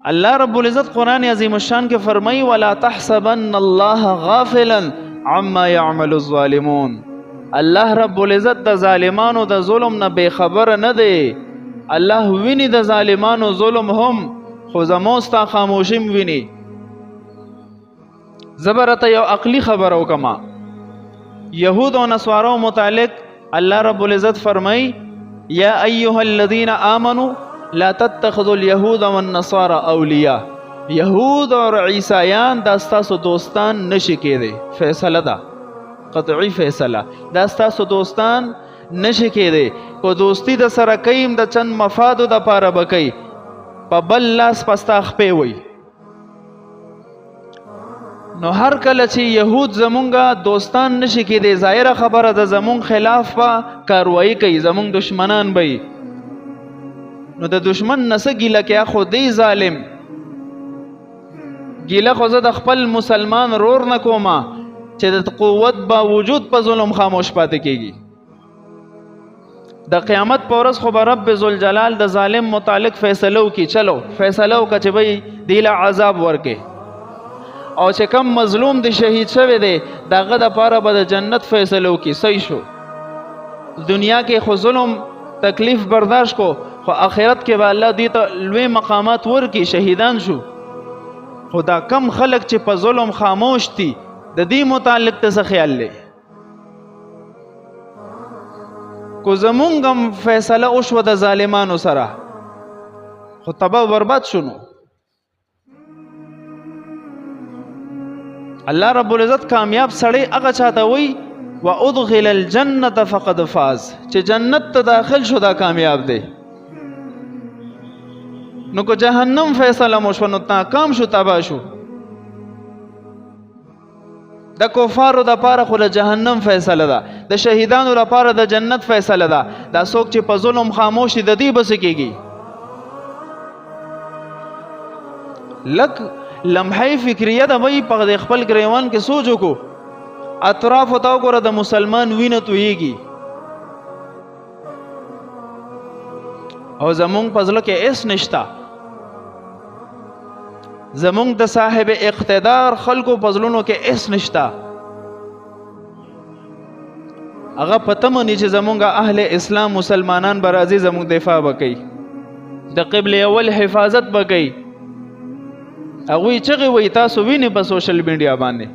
الله رب العزت قرآن عظیم الشان کے فرمائی وَلَا تَحْسَبَنَّ اللَّهَ غَافِلًا عَمَّا يَعْمَلُ الظَّالِمُونَ. الله رب العزت د ظالمانو د ظلم نه بے خبر نه دی. الله ویني د ظالمانو ظلم هم، خو زموستا خاموشیم ویني. زبرته یو عقلی خبر او کما یهود و نصارو متعلق الله رب العزت فرمای یا ایها الذین آمنوا لا تتخذوا اليهود والنصارى اولیاء. یهود اور عیسایان دا ستاسو دوستان نشی کېدی. فیصله ده، قطعی فیصله، دا ستاسو دوستان نشی کېدی. کو دوستی د سره کیم د چند مفادو د پاره بکی په بل لاس پستا خپې وي. نو هر کله چې یهود زمونږه دوستان نشي کېدی، ظاهره خبره د زمونږ خلاف به کاروایی کوي، زمونږ دشمنان به وي. نو د دشمن نه څه ګیله کې خو دی ظالم ګیله خو زه د خپل مسلمان رور نه کومه چې د قوت باوجود په ظلم خاموش پاتې کېږي. د قیامت په ورځ خو به رب ذوالجلال د ظالم متعلق فیصله وکړي. چلو فیصله وکړه چې بی دی له عذاب ورکې، او چې کم مظلوم دی شهید شوی دی دغه دپاره به د جنت فیصله وکړي. صحیح شو. دنیا کې خو ظلم تکلیف برداشت کو، خو آخرت کې به الله دې ته لوی مقامات ورکړي، شهیدان شو. خو دا کم خلق چې په ظلم خاموش دي د دې متعلق ته څه خیال دی؟ کو زمونږ هم فیصله وشوه د ظالمانو سره، خو تباه برباد شونو. الله رب العزت کامیاب سړی هغه چاته وی وادخل الجنة فقد فاز، چې جنت ته داخل شو دا کامیاب دی. نو کو جهنم فیصله مشو نو ناکام شو، تباه شو. د کفارو د پاره خو د جهنم فیصله ده، د شهیدانو لپاره د جنت فیصله ده. دا څوک چې په ظلم خاموش دي د دې بس کېږي. لک لمحه فکریه د وی په خپل گریوان کې سوچ وکړو، اطراف ته وګوره د مسلمان وینه تویږي، او زمونږ په زړه کې هیڅ نشته. زمونږ د صاحب اقتدار خلکو په زړونو کې هیڅ نشته. هغه پته مني چې زمونږ اهل اسلام مسلمانان به راځي زمونږ دفاع به کوي، د قبله اول حفاظت به کوي. هغوی چغې وایي تاسو وینئ په سوشل میډیا باندې